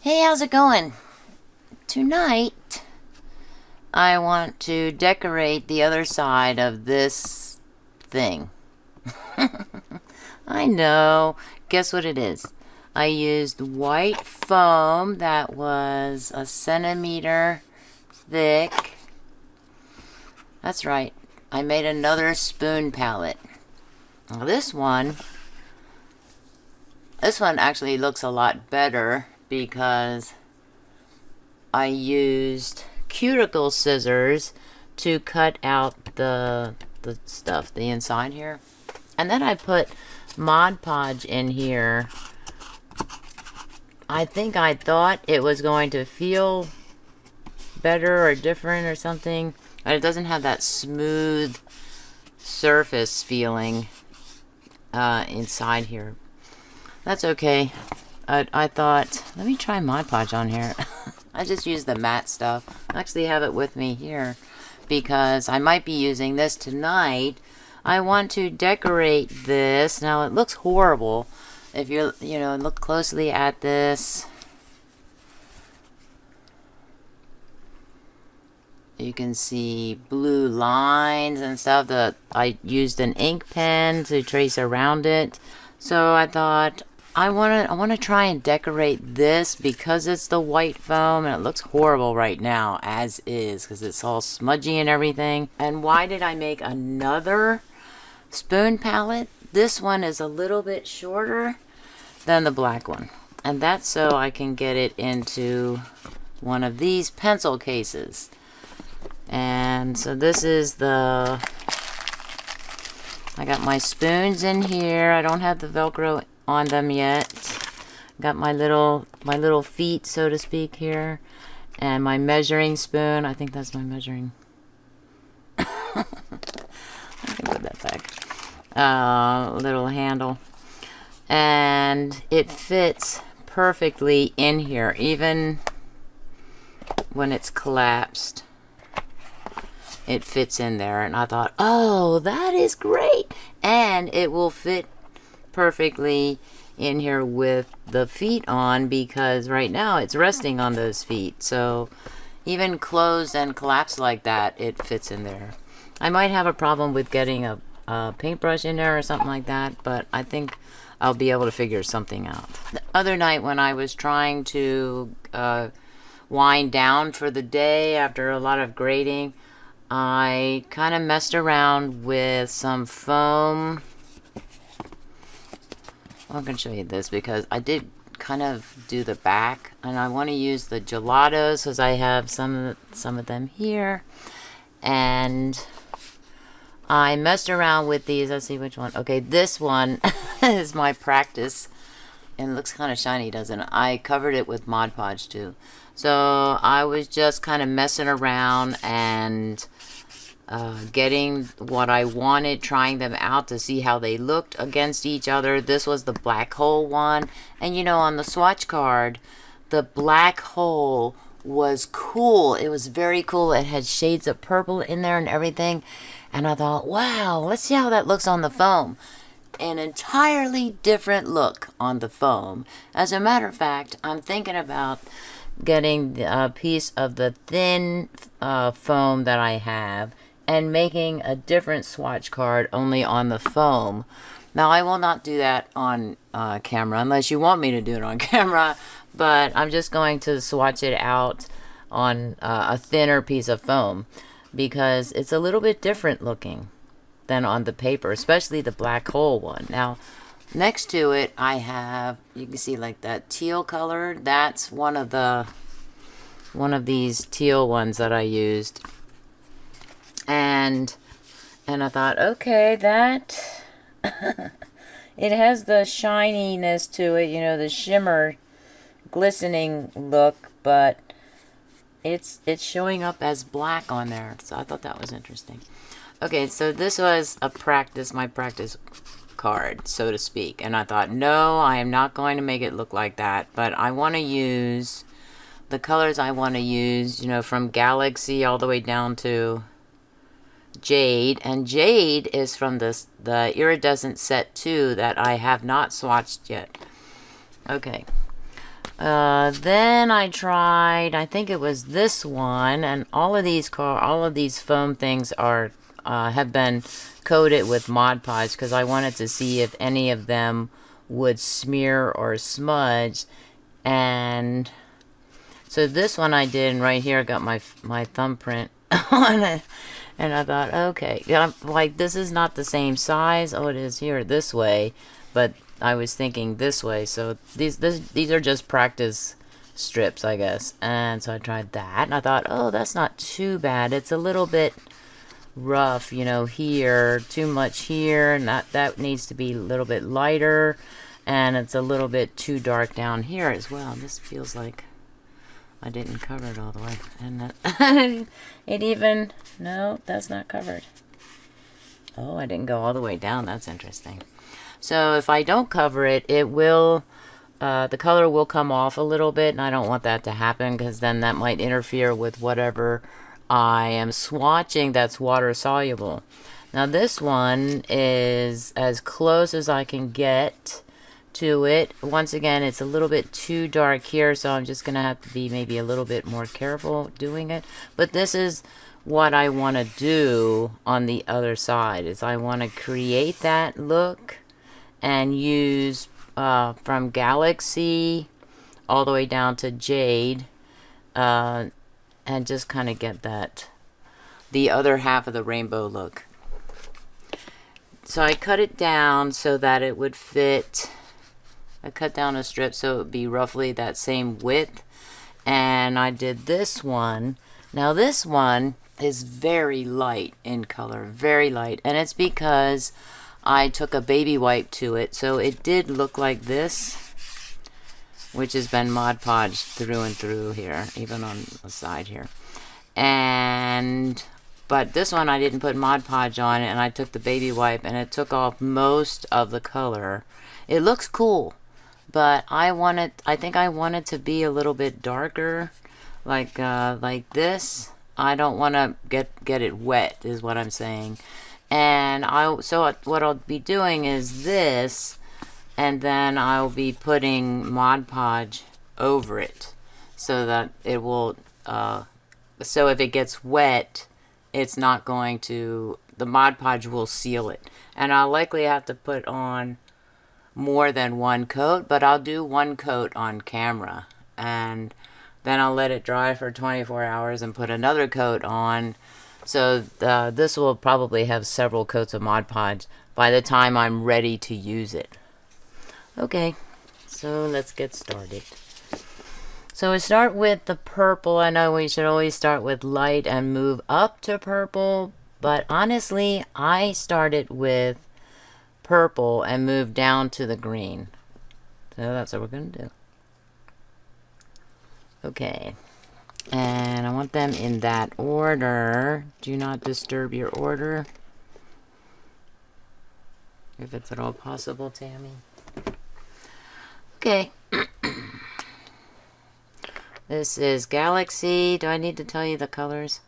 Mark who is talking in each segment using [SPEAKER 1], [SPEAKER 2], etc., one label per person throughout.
[SPEAKER 1] Hey, how's it going? Tonight, I want to decorate the other side of this thing. I know. Guess what it is? I used white foam that was a centimeter thick. That's right. I made another spoon palette. Now this one actually looks a lot better because I used cuticle scissors to cut out the stuff, the inside here. And then I put Mod Podge in here. I thought it was going to feel better or different or something. And it doesn't have that smooth surface feeling inside here. That's okay. I thought, let me try Mod Podge on here. I just use the matte stuff. I actually have it with me here because I might be using this tonight. I want to decorate this. Now it looks horrible if you look closely at this. You can see blue lines and stuff that I used an ink pen to trace around it. So I thought I want to try and decorate this because it's the white foam and it looks horrible right now as is because it's all smudgy and everything. And why did I make another spoon palette? This one is a little bit shorter than the black one. And that's so I can get it into one of these pencil cases. And so this is I got my spoons in here. I don't have the Velcro on them yet. Got my little feet, so to speak, here. And my measuring spoon. I think that's my measuring. I can put that back. Little handle. And it fits perfectly in here, even when it's collapsed. It fits in there, and I thought, oh, that is great. And it will fit perfectly in here with the feet on because right now it's resting on those feet. So even closed and collapsed like that, it fits in there. I might have a problem with getting a paintbrush in there or something like that, but I think I'll be able to figure something out. The other night when I was trying to wind down for the day after a lot of grading, I kind of messed around with some foam. I'm going to show you this because I did kind of do the back, and I want to use the Gelatos because I have some of them here. And I messed around with these. Let's see which one. Okay, this one is my practice. And it looks kind of shiny, doesn't it? I covered it with Mod Podge too. So I was just kind of messing around and getting what I wanted, trying them out to see how they looked against each other. This was the black hole one. And you know, on the swatch card, the black hole was cool. It was very cool. It had shades of purple in there and everything. And I thought, wow, let's see how that looks on the foam. An entirely different look on the foam. As a matter of fact, I'm thinking about getting a piece of the thin foam that I have and making a different swatch card only on the foam. Now, I will not do that on camera unless you want me to do it on camera, but I'm just going to swatch it out on a thinner piece of foam because it's a little bit different looking than on the paper, especially the black hole one. Now, next to it, I have, you can see like that teal color. That's one of these teal ones that I used. And I thought, okay, that it has the shininess to it, you know, the shimmer, glistening look, but it's showing up as black on there. So I thought that was interesting. Okay, so this was my practice card, so to speak. And I thought, no, I am not going to make it look like that. But I want to use the colors I want to use, you know, from Galaxy all the way down to Jade. And Jade is from the Iridescent set 2 that I have not swatched yet. Okay. Then I tried, I think it was this one, and all of these foam things are have been coated with Mod Podge because I wanted to see if any of them would smear or smudge. And so this one I did, and right here I got my thumbprint on it. And I thought, okay, yeah, like this is not the same size. Oh, it is here this way, but I was thinking this way. So these are just practice strips, I guess. And so I tried that, and I thought, oh, that's not too bad. It's a little bit rough, you know, here, too much here, and that needs to be a little bit lighter, and it's a little bit too dark down here as well. This feels like I didn't cover it all the way, and it even, no, that's not covered. Oh, I didn't go all the way down. That's interesting. So if I don't cover it, it will, the color will come off a little bit, and I don't want that to happen because then that might interfere with whatever I am swatching that's water soluble. Now this one is as close as I can get to it. Once again, it's a little bit too dark here, so I'm just gonna have to be maybe a little bit more careful doing it. But this is what I want to do on the other side, is I want to create that look and use from Galaxy all the way down to Jade, and just kind of get that, the other half of the rainbow look. So I cut it down so that it would fit. I cut down a strip so it would be roughly that same width. And I did this one. Now this one is very light in color, very light. And it's because I took a baby wipe to it. So it did look like this, which has been Mod Podge through and through here, even on the side here. But this one I didn't put Mod Podge on it, and I took the baby wipe and it took off most of the color. It looks cool, but I think I want it to be a little bit darker, like this. I don't want to get it wet, is what I'm saying. And so what I'll be doing is this, and then I'll be putting Mod Podge over it so that it will, so if it gets wet, it's not going to, the Mod Podge will seal it. And I'll likely have to put on more than one coat, but I'll do one coat on camera. And then I'll let it dry for 24 hours and put another coat on. So this will probably have several coats of Mod Podge by the time I'm ready to use it. Okay, so let's get started. So we start with the purple. I know we should always start with light and move up to purple, but honestly, I started with purple and moved down to the green. So that's what we're going to do. Okay, and I want them in that order. Do not disturb your order, if it's at all possible, Tammy. Okay. This is Galaxy. Do I need to tell you the colors?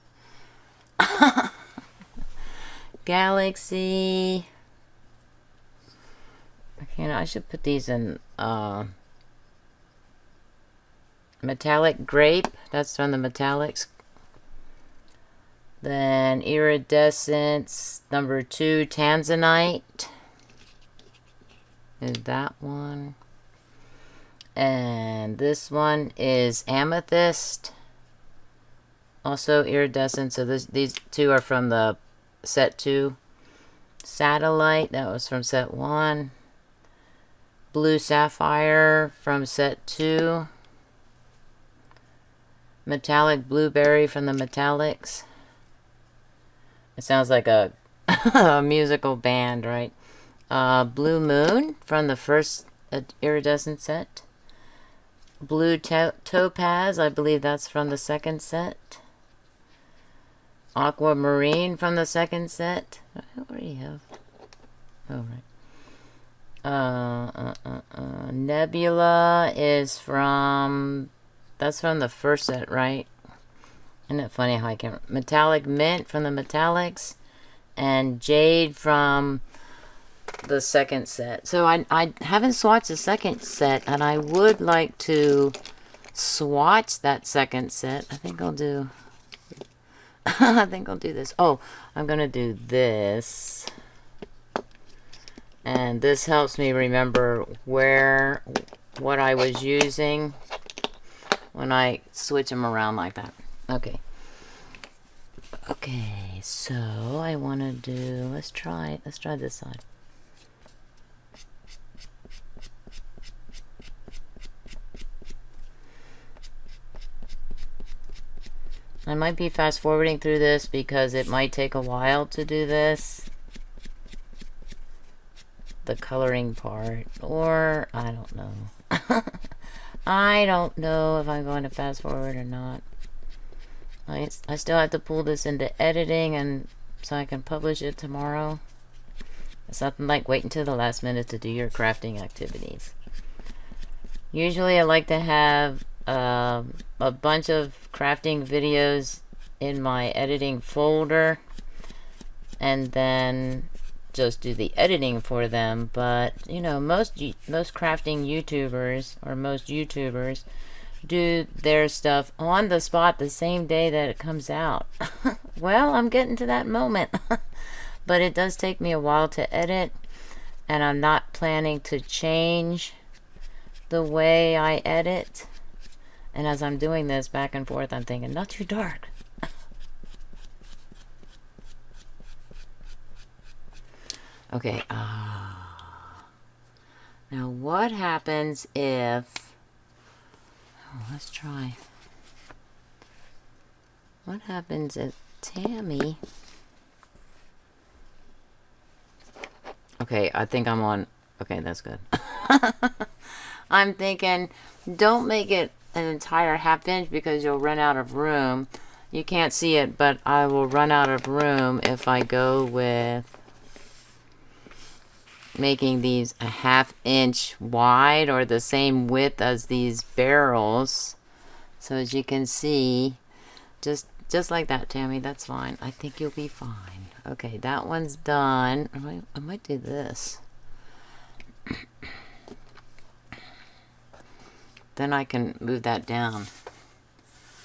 [SPEAKER 1] Galaxy. I should put these in metallic grape. That's from the metallics. Then iridescence number 2, tanzanite. Is that one. And this one is amethyst, also iridescent. So these two are from the set 2. Satellite, that was from set 1. Blue sapphire from set 2. Metallic blueberry from the metallics. It sounds like a, a musical band, right? Blue moon from the first iridescent set. Blue topaz, I believe that's from the second set. Aquamarine from the second set. I already have. Oh, right. Nebula is from, that's from the first set, right? Isn't it funny how I can't, metallic mint from the metallics. And jade from the second set. So I haven't swatched the second set, and I would like to swatch that second set. I think I'll do I think I'll do this. Oh, I'm gonna do this, and this helps me remember what I was using when I switch them around like that. Okay, so I want to do, let's try this side. I might be fast forwarding through this because it might take a while to do this, the coloring part, or I don't know. I don't know if I'm going to fast forward or not. I still have to pull this into editing, and so I can publish it tomorrow. It's nothing like waiting till the last minute to do your crafting activities. Usually I like to have a bunch of crafting videos in my editing folder and then just do the editing for them. But you know, most crafting YouTubers, or most YouTubers, do their stuff on the spot the same day that it comes out. Well, I'm getting to that moment. But it does take me a while to edit, and I'm not planning to change the way I edit. And as I'm doing this back and forth, I'm thinking, not too dark. Okay, now what happens if, let's try. What happens if Tammy, okay, I think I'm on, okay, that's good. I'm thinking, don't make it an entire ½ inch because you'll run out of room. You can't see it, but I will run out of room if I go with making these a ½ inch wide, or the same width as these barrels. So as you can see, just like that, Tammy, that's fine. I think you'll be fine. Okay, that one's done. I might do this. Then I can move that down.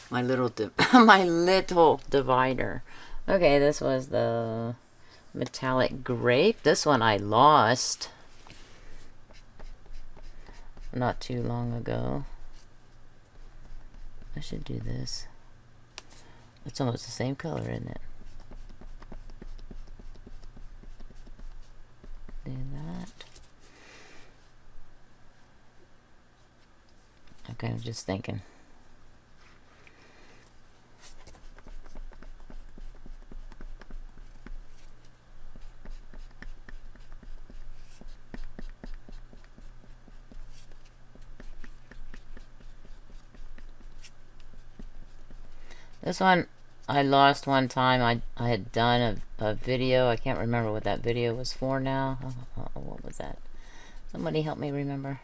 [SPEAKER 1] My little my little divider. Okay, this was the metallic grape. This one I lost not too long ago. I should do this. It's almost the same color, isn't it? Do that. Okay, I'm just thinking. This one I lost one time. I had done a video. I can't remember what that video was for now. What was that? Somebody help me remember.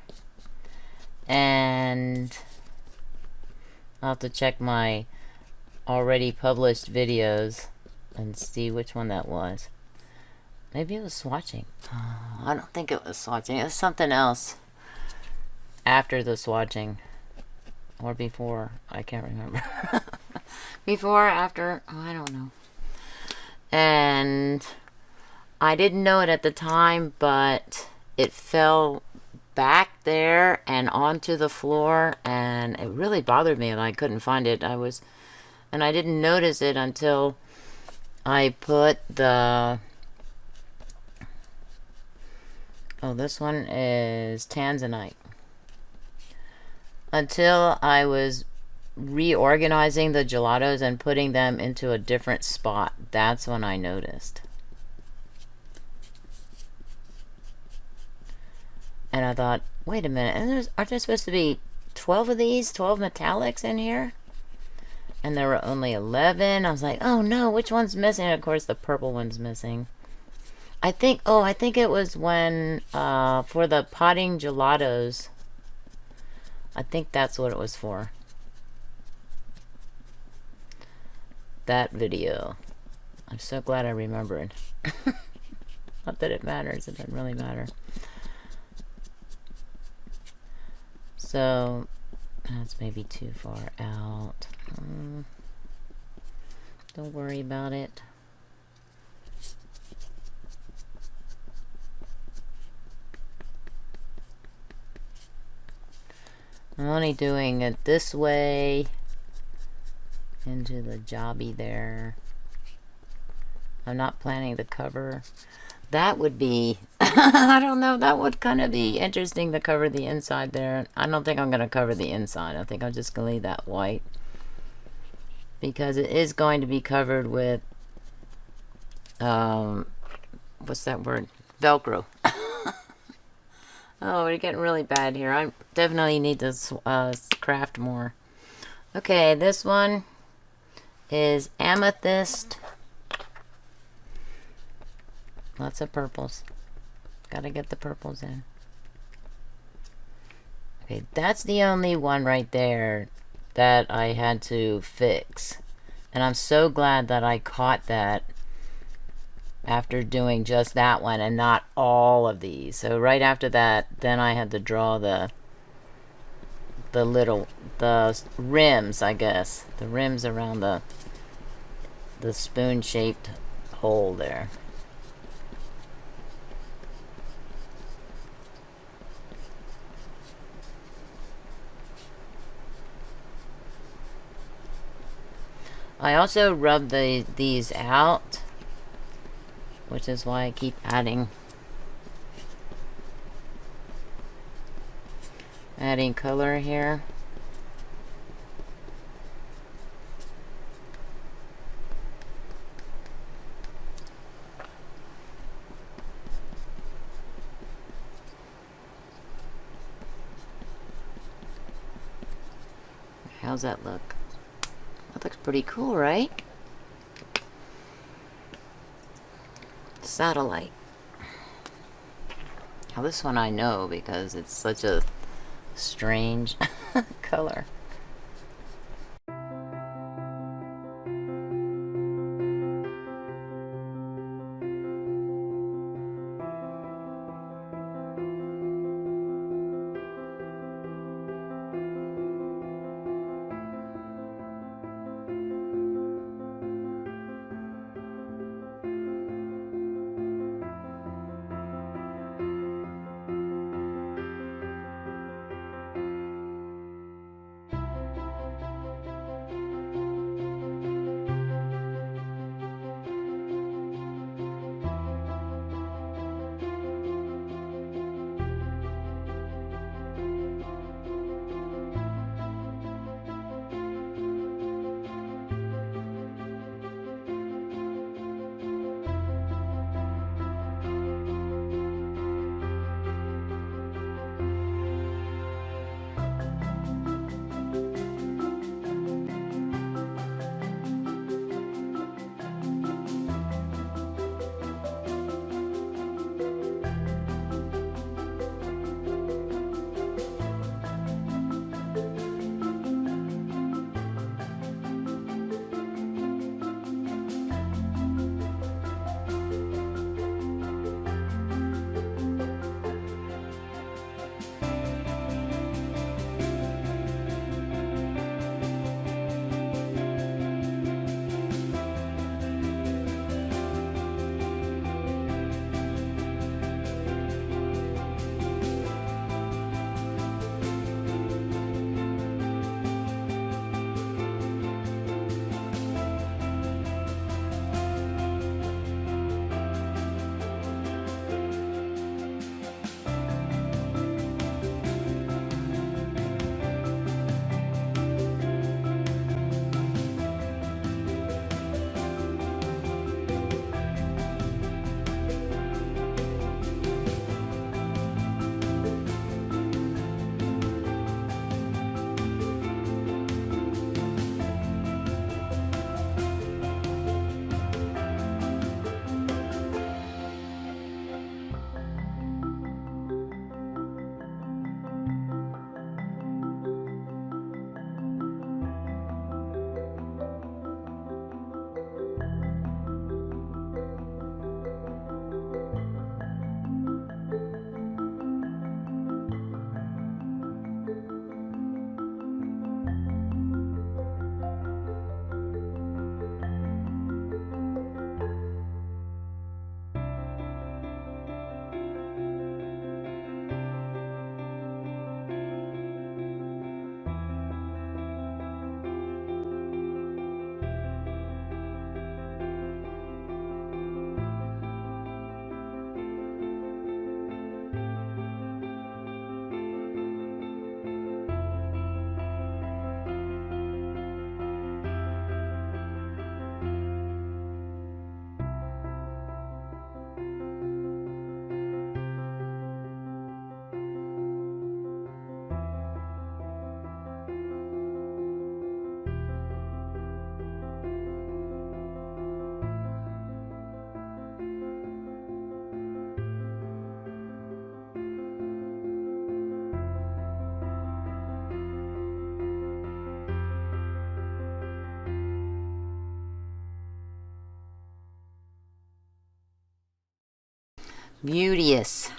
[SPEAKER 1] And I'll have to check my already published videos and see which one that was. Maybe it was swatching. I don't think it was swatching. It was something else after the swatching, or before. I can't remember. Before, after, oh, I don't know. And I didn't know it at the time, but it fell back there and onto the floor, and it really bothered me, and I couldn't find it. And I didn't notice it until I put the, oh, this one is Tanzanite. Until I was reorganizing the gelatos and putting them into a different spot. That's when I noticed. And I thought, wait a minute, aren't there supposed to be 12 of these, 12 metallics in here? And there were only 11. I was like, oh no, which one's missing? And of course the purple one's missing. I think it was when, for the potting gelatos. I think that's what it was for. That video. I'm so glad I remembered. Not that it matters, it doesn't really matter. So that's maybe too far out. Don't worry about it. I'm only doing it this way into the jobby there. I'm not planning to cover. That would be, I don't know, that would kind of be interesting to cover the inside there. I don't think I'm going to cover the inside. I think I'm just going to leave that white. Because it is going to be covered with, what's that word? Velcro. Oh, we're getting really bad here. I definitely need to craft more. Okay, this one is amethyst. Lots of purples. Gotta get the purples in. Okay, that's the only one right there that I had to fix. And I'm so glad that I caught that after doing just that one and not all of these. So right after that, then I had to draw the rims, I guess. The rims around the spoon-shaped hole there. I also rub these out, which is why I keep adding color here. How's that look? That looks pretty cool, right? Satellite. Now this one I know because it's such a strange color. Beauteous.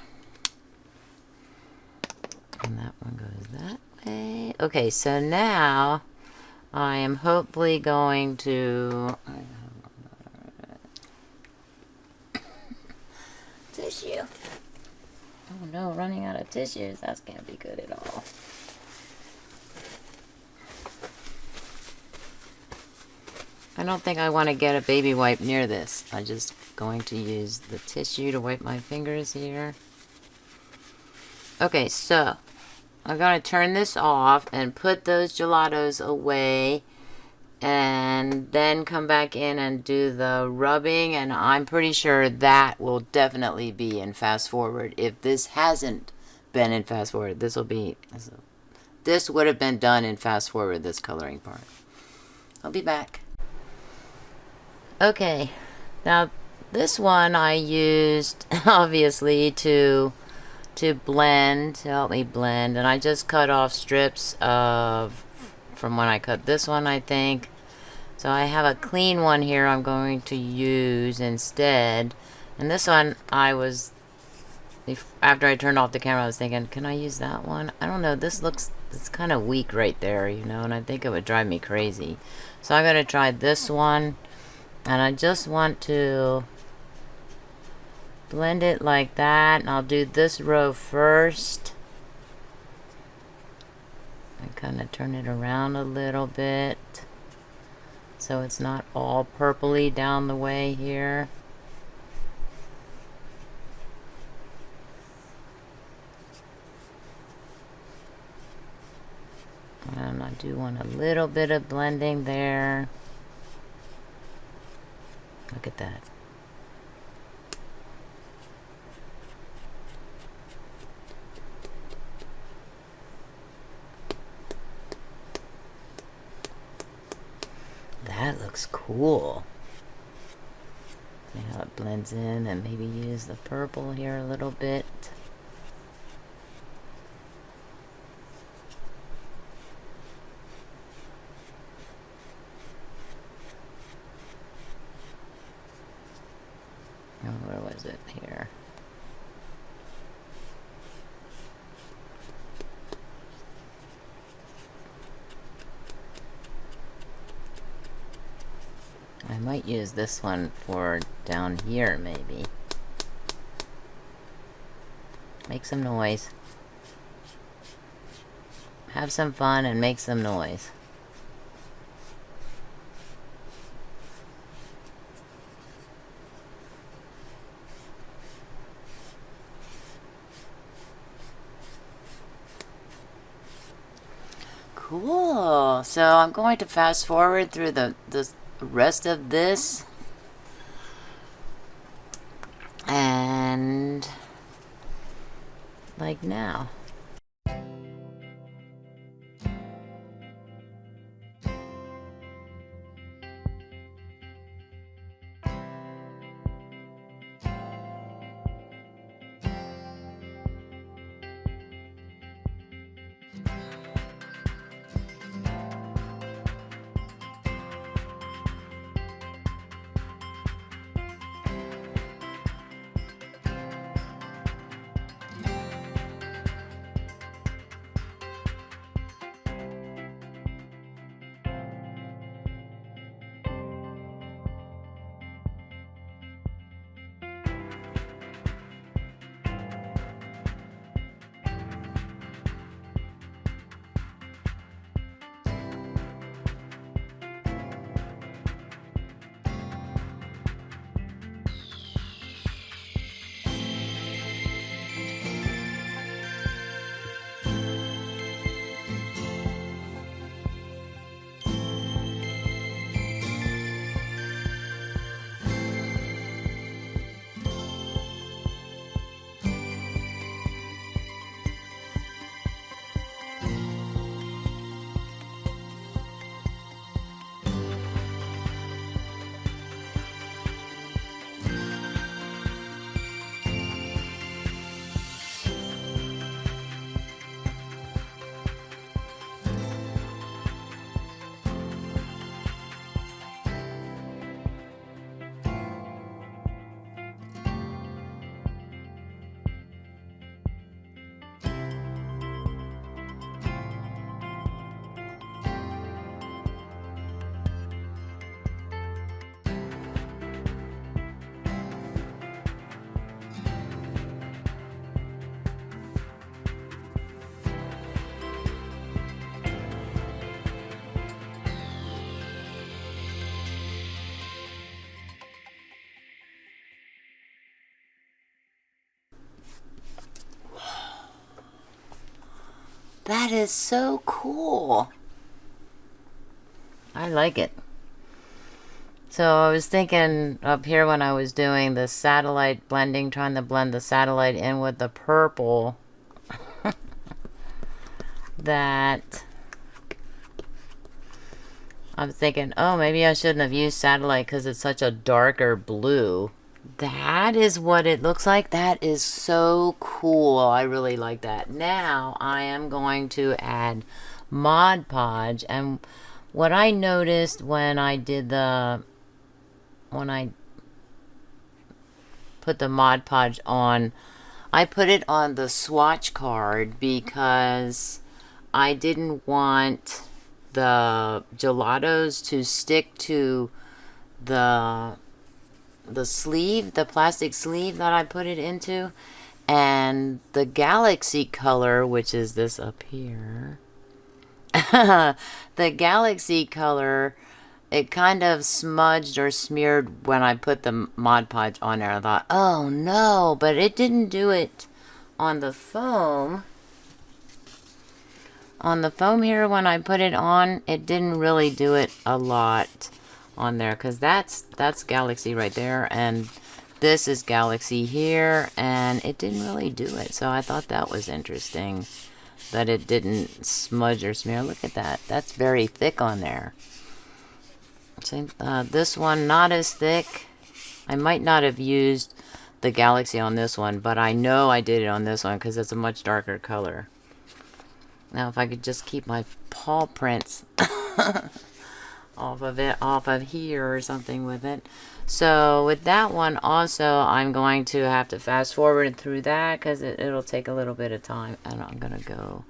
[SPEAKER 1] And that one goes that way. Okay, so now I am hopefully going to... tissue. Oh no, running out of tissues. That can't be good at all. I don't think I want to get a baby wipe near this. I'm just going to use the tissue to wipe my fingers here. Okay, so I'm going to turn this off and put those gelatos away and then come back in and do the rubbing, and I'm pretty sure that will definitely be in fast forward. If this hasn't been in fast forward, this would have been done in fast forward, this coloring part. I'll be back. Okay, now this one I used obviously to blend, to help me blend, and I just cut off strips of from when I cut this one, I think. So I have a clean one here I'm going to use instead. And this one after I turned off the camera, I was thinking, can I use that one? I don't know, it's kind of weak right there, you know, and I think it would drive me crazy. So I'm going to try this one. And I just want to blend it like that. And I'll do this row first. And kind of turn it around a little bit, so it's not all purpley down the way here. And I do want a little bit of blending there. Look at that. That looks cool. See how it blends in, and maybe use the purple here a little bit. Oh, where was it? Here. I might use this one for down here, maybe. Make some noise. Have some fun and make some noise. Cool. So I'm going to fast forward through the rest of this, and like now. That is so cool. I like it. So I was thinking up here when I was doing the satellite blending, trying to blend the satellite in with the purple, that I'm thinking, oh, maybe I shouldn't have used satellite because it's such a darker blue. That is what it looks like. That is so cool. I really like that. Now I am going to add Mod Podge, and what I noticed when I did when I put the Mod Podge on, I put it on the swatch card because I didn't want the Gelatos to stick to the sleeve, the plastic sleeve that I put it into, and the Galaxy color, which is this up here, the Galaxy color, it kind of smudged or smeared when I put the Mod Podge on there. I thought, oh no, but it didn't do it on the foam. On the foam here, when I put it on, it didn't really do it a lot on there, because that's Galaxy right there, and this is Galaxy here, and it didn't really do it. So I thought that was interesting that it didn't smudge or smear. Look at that. That's very thick on there. See, this one not as thick. I might not have used the Galaxy on this one, but I know I did it on this one because it's a much darker color. Now if I could just keep my paw prints off of here or something with it. So with that one also, I'm going to have to fast forward through that because it'll take a little bit of time. And I'm going to go,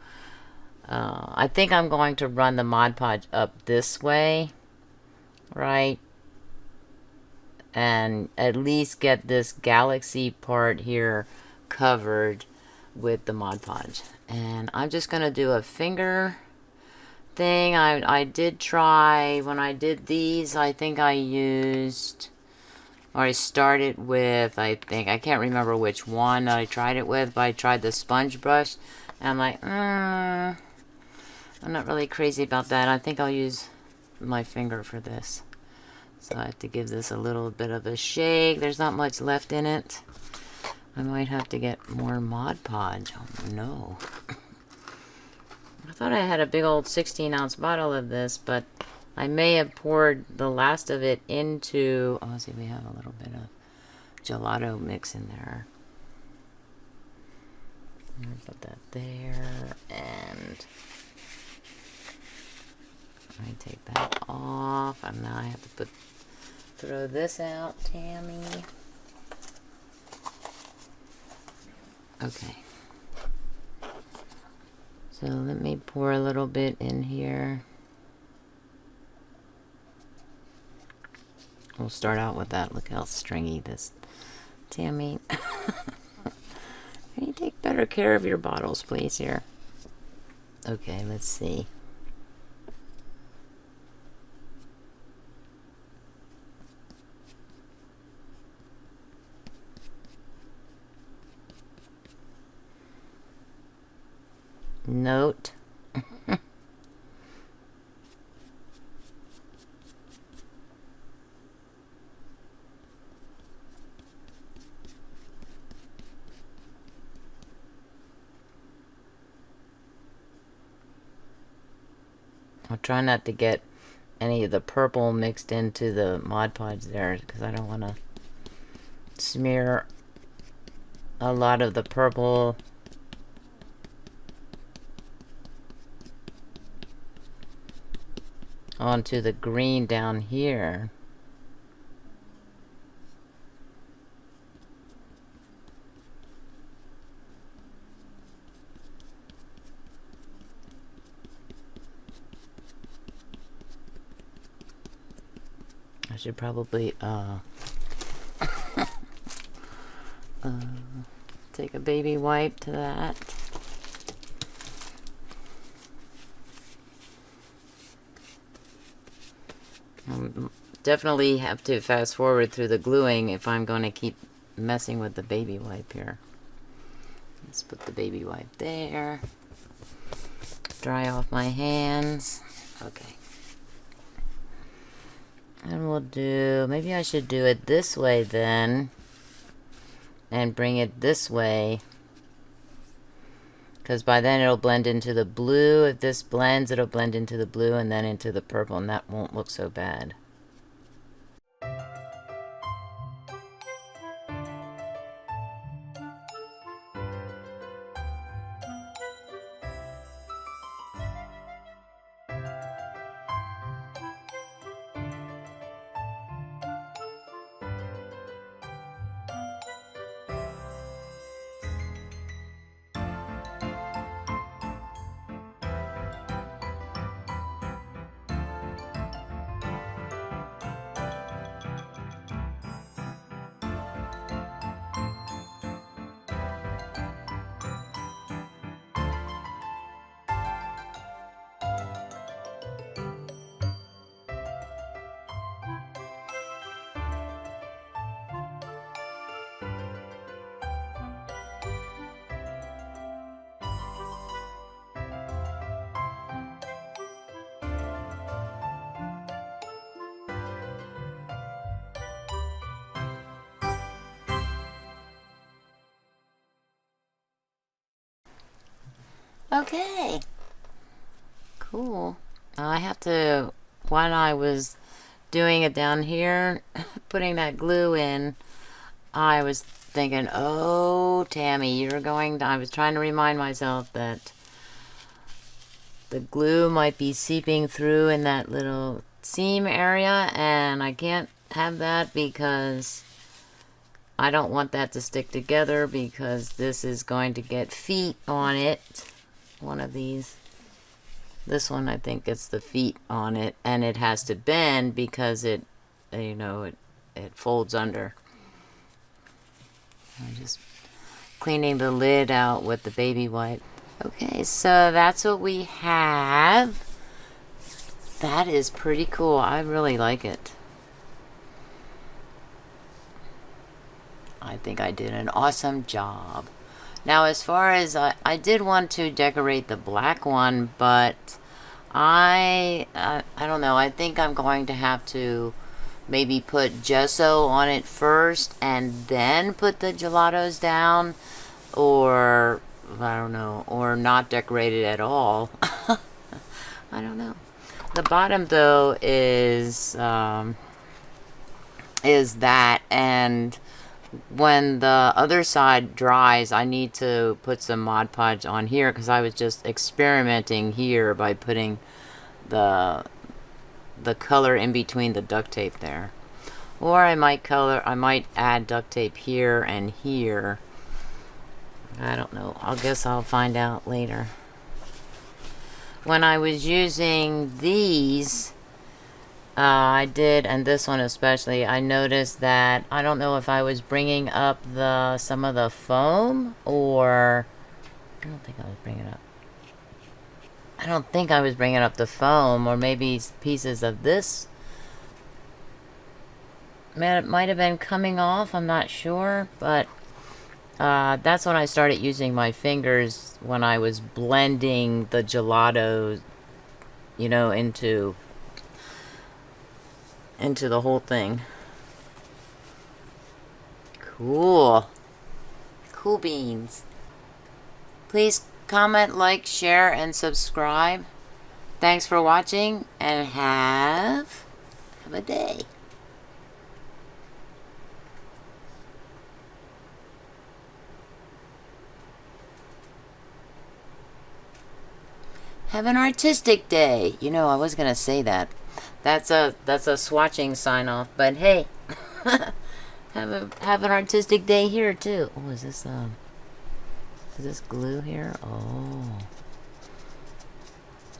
[SPEAKER 1] I think I'm going to run the Mod Podge up this way, right? And at least get this Galaxy part here covered with the Mod Podge. And I'm just going to do a finger thing. I did try, when I did these, I think I used, or I started with, I can't remember which one I tried it with, but I tried the sponge brush, and I'm like, I'm not really crazy about that. I think I'll use my finger for this. So I have to give this a little bit of a shake. There's not much left in it. I might have to get more Mod Podge. Oh no. I thought I had a big old 16-ounce bottle of this, but I may have poured the last of it into... Oh, see, we have a little bit of gelato mix in there. I'm going to put that there, and I take that off, and now I have to throw this out, Tammy. Okay. So let me pour a little bit in here. We'll start out with that. Look how stringy this, Tammy. Can you take better care of your bottles, please, here? Okay, let's see. Note. I'll try not to get any of the purple mixed into the Mod Podge there, because I don't want to smear a lot of the purple onto the green down here. I should probably take a baby wipe to that. Definitely have to fast forward through the gluing if I'm going to keep messing with the baby wipe here. Let's put the baby wipe there. dry off my hands. Okay. And we'll do, maybe I should do it this way then, and bring it this way, because by then it'll blend into the blue. If this blends, it'll blend into the blue and then into the purple, and that won't look so bad. Okay, cool. I have to, when I was doing it down here, putting that glue in, I was thinking, oh, Tammy, you're going to, I was trying to remind myself that the glue might be seeping through in that little seam area, and I can't have that because I don't want that to stick together, because this is going to get feet on it. One of these. This one, I think it's the feet on it, and it has to bend because it, you know, it folds under. I'm just cleaning the lid out with the baby wipe. Okay, so that's what we have. That is pretty cool. I really like it. I think I did an awesome job. Now, as far as I did want to decorate the black one, but I don't know. I think I'm going to have to maybe put gesso on it first and then put the gelatos down, or I don't know, or not decorate it at all. I don't know. The bottom though is that, and when the other side dries, I need to put some Mod Podge on here, because I was just experimenting here by putting the color in between the duct tape there. Or I might add duct tape here and here. I don't know. I guess I'll find out later. When I was using these, I did, and this one especially, I noticed that, I don't know if I was bringing up some of the foam, or I don't think I was bringing up. I don't think I was bringing up the foam, or maybe pieces of this. Man, it might have been coming off, I'm not sure, but that's when I started using my fingers when I was blending the gelato, you know, into the whole thing. Cool. Cool beans. Please comment, like, share, and subscribe. Thanks for watching, and have a day. Have an artistic day. You know, I was gonna say that. That's a swatching sign off, but hey, have an artistic day here too. Oh, is this glue here? Oh,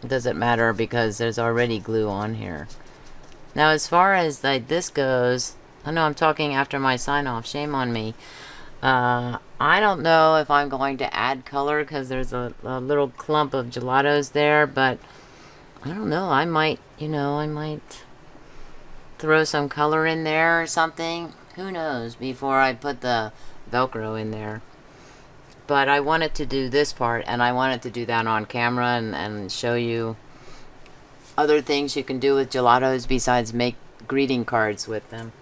[SPEAKER 1] it doesn't matter because there's already glue on here. Now, as far as like this goes, I know I'm talking after my sign off. Shame on me. I don't know if I'm going to add color because there's a little clump of gelatos there, but I don't know. I might, you know, I might throw some color in there or something. Who knows, before I put the Velcro in there. But I wanted to do this part, and I wanted to do that on camera and show you other things you can do with gelatos besides make greeting cards with them.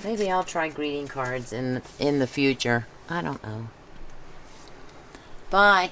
[SPEAKER 1] Maybe I'll try greeting cards in the future. I don't know. Bye.